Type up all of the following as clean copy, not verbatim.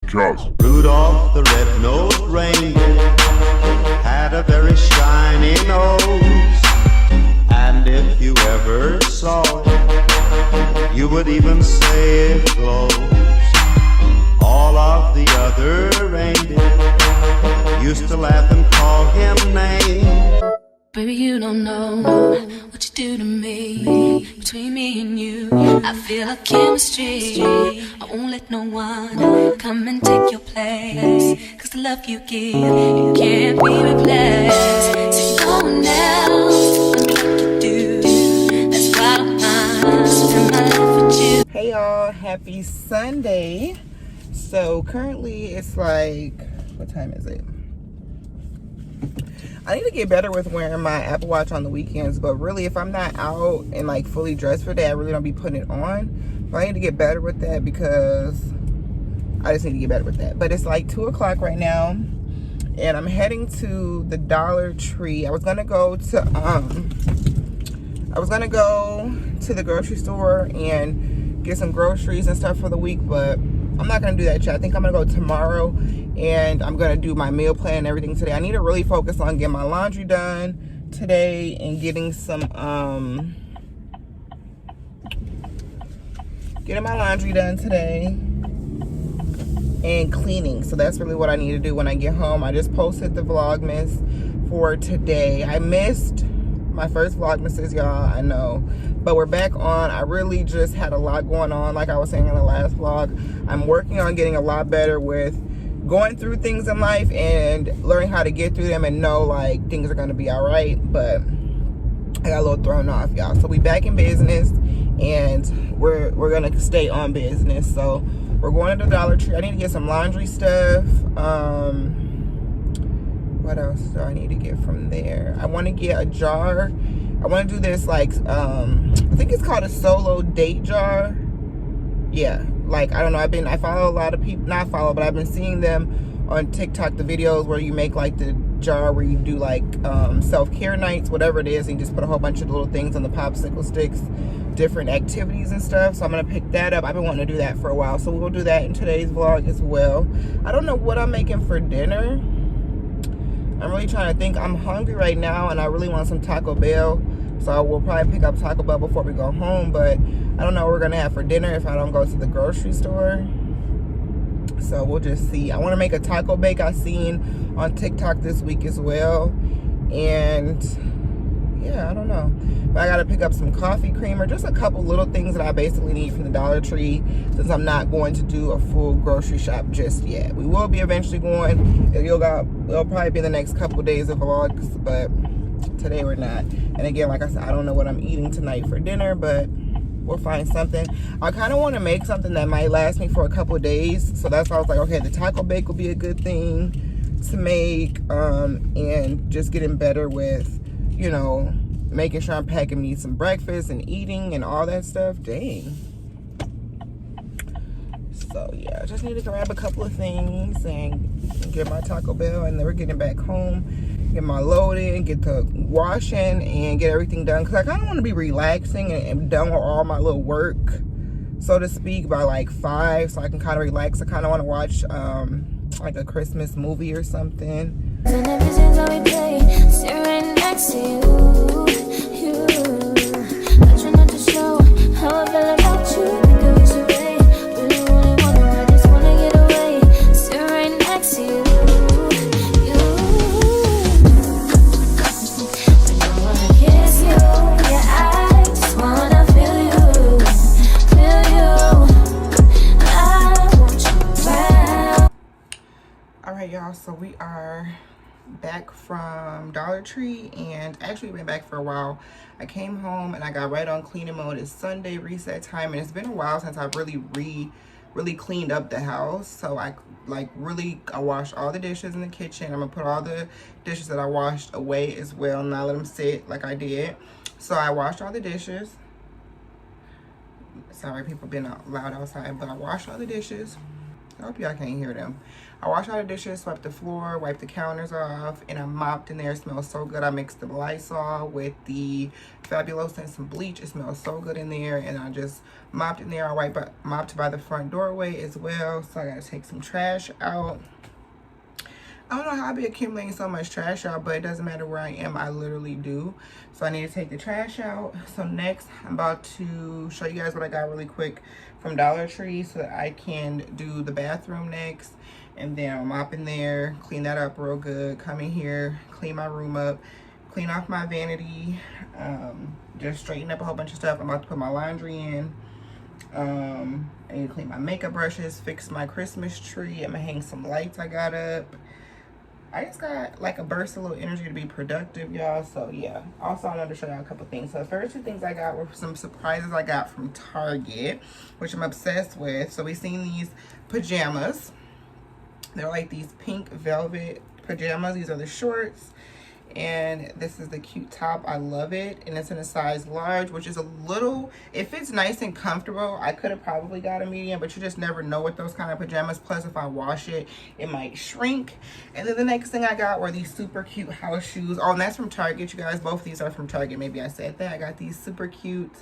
Just Rudolph the red-nosed reindeer had a very shiny nose, and if you ever saw it, you would even say it glows. All of the other reindeer used to laugh and call him names. Baby, you don't know what you do to me. Between me and you, I feel a chemistry. I won't let no one come and take your place. Cause the love you give, it can't be replaced. So no one else can do like you do. That's why I'm spend my life with you. Hey y'all, happy Sunday. So currently it's like, what time is it? I need to get better with wearing my Apple Watch on the weekends, but really if I'm not out and like fully dressed for that, I really don't be putting it on. But I need to get better with that because I just need to get better with that. But it's like 2 o'clock right now and I'm heading to the Dollar Tree. I was gonna go to the grocery store and get some groceries and stuff for the week, but I'm not gonna do that yet. I think I'm gonna go tomorrow and I'm gonna do my meal plan and everything today. I need to really focus on getting my laundry done today and getting some my laundry done today and cleaning. So that's really what I need to do when I get home. I just posted the Vlogmas for today. I missed my first Vlogmas, y'all, I know, but we're back on. I really just had a lot going on, like I was saying in the last vlog. I'm working on getting a lot better with going through things in life and learning how to get through them and know like things are going to be all right. But I got a little thrown off, y'all. So we back in business and we're gonna stay on business. So we're going to the Dollar Tree. I need to get some laundry stuff. What else do I need to get from there? I want to get a jar. I want to do this like I think it's called a solo date jar. Yeah, like I don't know, I follow a lot of people, not follow, but I've been seeing them on TikTok, the videos where you make like the jar where you do like self-care nights, whatever it is, and you just put a whole bunch of little things on the popsicle sticks, different activities and stuff. So I'm gonna pick that up. I've been wanting to do that for a while, so we'll do that in today's vlog as well. I don't know what I'm making for dinner. I'm really trying to think. I'm hungry right now and I really want some Taco Bell, so we'll probably pick up Taco Bell before we go home. But I don't know what we're gonna have for dinner if I don't go to the grocery store, so we'll just see. I want to make a taco bake I seen on TikTok this week as well, and yeah, I don't know, but I gotta pick up some coffee creamer, just a couple little things that I basically need from the Dollar Tree, since I'm not going to do a full grocery shop just yet. We will be eventually going. It'll probably be the next couple days of vlogs, but today we're not. And again, like I said, I don't know what I'm eating tonight for dinner, but we'll find something. I kind of want to make something that might last me for a couple of days, so that's why I was like, okay, the taco bake will be a good thing to make, and just getting better with, you know, making sure I'm packing me some breakfast and eating and all that stuff. Dang. So yeah, I just need to grab a couple of things and get my Taco Bell, and then we're getting back home, get my load in, get to washing and get everything done, because I kind of want to be relaxing and done with all my little work, so to speak, by like 5, so I can kind of relax. I kind of want to watch like a Christmas movie or something. And every time we play, sit right next to you. I try not to show how I feel about you, because you're right. Really wanna, I just wanna get away. Sit right next to you. I don't wanna kiss you, yeah, I just wanna feel you. I want you around. All right, y'all, so we are back from Dollar Tree, and actually been back for a while. I came home and I got right on cleaning mode. It's Sunday reset time, and it's been a while since I've really cleaned up the house. So I washed all the dishes in the kitchen. I'm gonna put all the dishes that I washed away as well, not let them sit like I did. So I washed all the dishes. Sorry, people being loud outside, but I washed all the dishes. I hope y'all can't hear them. I washed all the dishes, swept the floor, wiped the counters off, and I mopped in there. It smells so good. I mixed the Lysol with the Fabulous and some bleach. It smells so good in there. And I just mopped in there. I mopped by the front doorway as well. So I got to take some trash out. I don't know how I be accumulating so much trash out, but it doesn't matter where I am. I literally do. So I need to take the trash out. So next, I'm about to show you guys what I got really quick from Dollar Tree so that I can do the bathroom next. And then I'll mop in there, clean that up real good, come in here, clean my room up, clean off my vanity, just straighten up a whole bunch of stuff. I'm about to put my laundry in. I need to clean my makeup brushes, fix my Christmas tree. I'm gonna hang some lights I got up. I just got like a burst of little energy to be productive, y'all. So yeah. Also, I wanted to show y'all a couple things. So the first two things I got were some surprises I got from Target, which I'm obsessed with. So we seen these pajamas. They're like these pink velvet pajamas. These are the shorts. And this is the cute top. I love it. And it's in a size large, which is a little, it fits nice and comfortable. I could have probably got a medium, but you just never know with those kind of pajamas. Plus, if I wash it, it might shrink. And then the next thing I got were these super cute house shoes. Oh, and that's from Target, you guys. Both of these are from Target. Maybe I said that. I got these super cute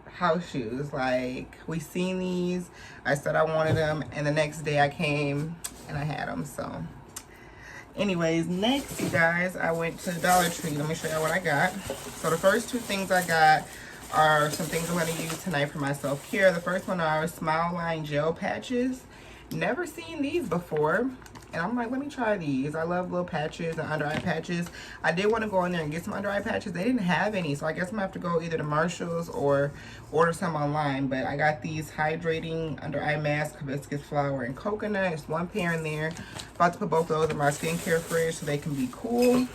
house shoes. Like, we seen these. I said I wanted them. And the next day I came and I had them. So anyways, next, you guys, I went to Dollar Tree. Let me show you what I got. So the first two things I got are some things I'm going to use tonight for my self-care. The first one are Smile Line gel patches. Never seen these before. And I'm like, let me try these. I love little patches and under eye patches. I did want to go in there and get some under eye patches. They didn't have any, so I guess I'm going to have to go either to Marshall's or order some online. But I got these hydrating under eye masks, hibiscus flower and coconut. It's one pair in there. About to put both of those in my skincare fridge so they can be cool.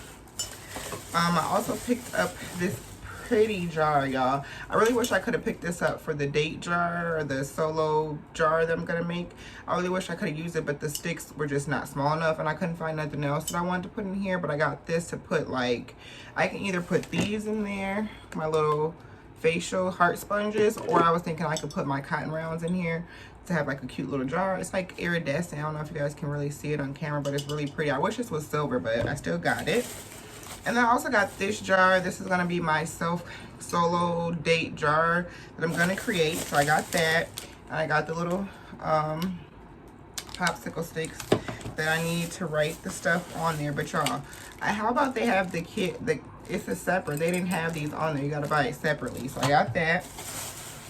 I also picked up this pretty jar, y'all. I really wish I could have picked this up for the date jar or the solo jar that I'm gonna make. I really wish I could have used it, but the sticks were just not small enough and I couldn't find nothing else that I wanted to put in here. But I got this to put, like, I can either put these in there, my little facial heart sponges, or I was thinking I could put my cotton rounds in here to have like a cute little jar. It's like iridescent. I don't know if you guys can really see it on camera, but it's really pretty. I wish this was silver, but I still got it. And then I also got this jar. This is going to be my solo date jar that I'm going to create. So I got that. And I got the little popsicle sticks that I need to write the stuff on there. But y'all, how about they have the kit? It's a separate. They didn't have these on there. You got to buy it separately. So I got that.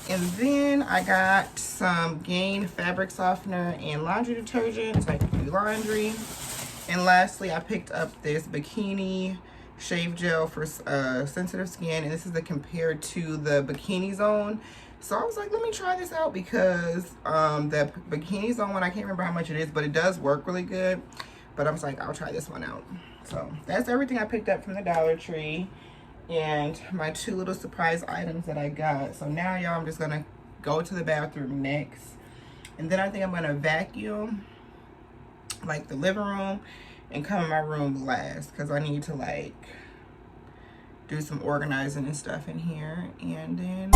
And then I got some Gain fabric softener and laundry detergent so I can do laundry. And lastly, I picked up this bikini shave gel for sensitive skin, and this is the compared to the Bikini Zone. So I was like, let me try this out because the Bikini Zone one, I can't remember how much it is, but it does work really good. But I was like, I'll try this one out. So that's everything I picked up from the Dollar Tree and my two little surprise items that I got. So now, y'all, I'm just gonna go to the bathroom next, and then I think I'm gonna vacuum like the living room and come in my room last because I need to like do some organizing and stuff in here. And then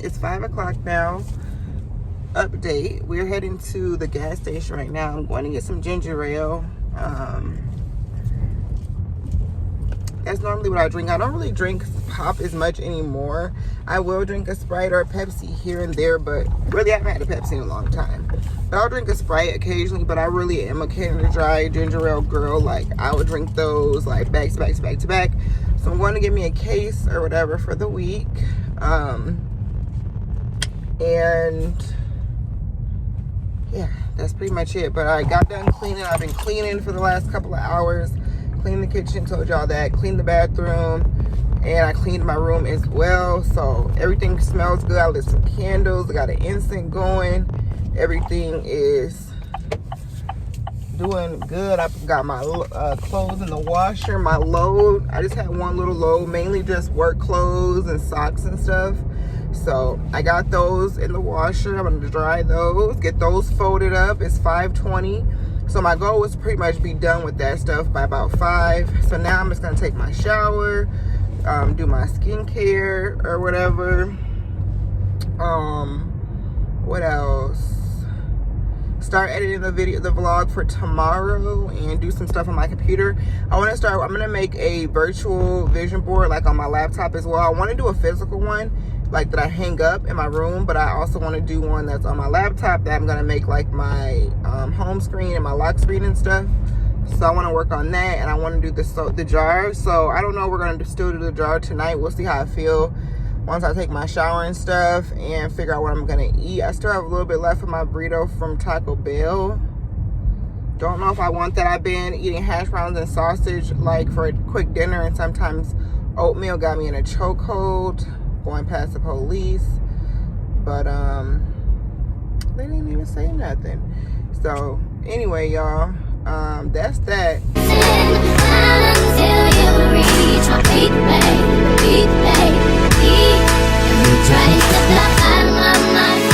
it's 5 o'clock now. Update, we're heading to the gas station right now. I'm going to get some ginger ale. That's normally what I drink. I don't really drink pop as much anymore. I will drink a Sprite or a Pepsi here and there, but really I haven't had a Pepsi in a long time. But I'll drink a Sprite occasionally, but I really am a Canada Dry ginger ale girl. Like, I would drink those like back to back to back to back. So I'm going to get me a case or whatever for the week. And yeah, that's pretty much it. But I got done cleaning. I've been cleaning for the last couple of hours Cleaned the kitchen, told y'all that. Cleaned the bathroom, and I cleaned my room as well. So everything smells good. I lit some candles. I got an incense going. Everything is doing good. I got my clothes in the washer. My load, I just had one little load, mainly just work clothes and socks and stuff. So I got those in the washer. I'm gonna dry those, get those folded up. It's 5:20. So my goal was to pretty much be done with that stuff by about 5. So now I'm just gonna take my shower, do my skincare or whatever. What else? Start editing the vlog for tomorrow and do some stuff on my computer. I'm gonna make a virtual vision board like on my laptop as well. I want to do a physical one like that I hang up in my room, but I also want to do one that's on my laptop that I'm gonna make like my home screen and my lock screen and stuff. So I want to work on that, and I want to do the jar. So I don't know, we're gonna still do the jar tonight. We'll see how I feel once I take my shower and stuff and figure out what I'm gonna eat. I still have a little bit left of my burrito from Taco Bell. Don't know if I want that. I've been eating hash browns and sausage like for a quick dinner, and sometimes oatmeal got me in a chokehold going past the police. But they didn't even say nothing. So anyway, y'all, that's that. Until you reach my feet, baby, trying to fly my mind.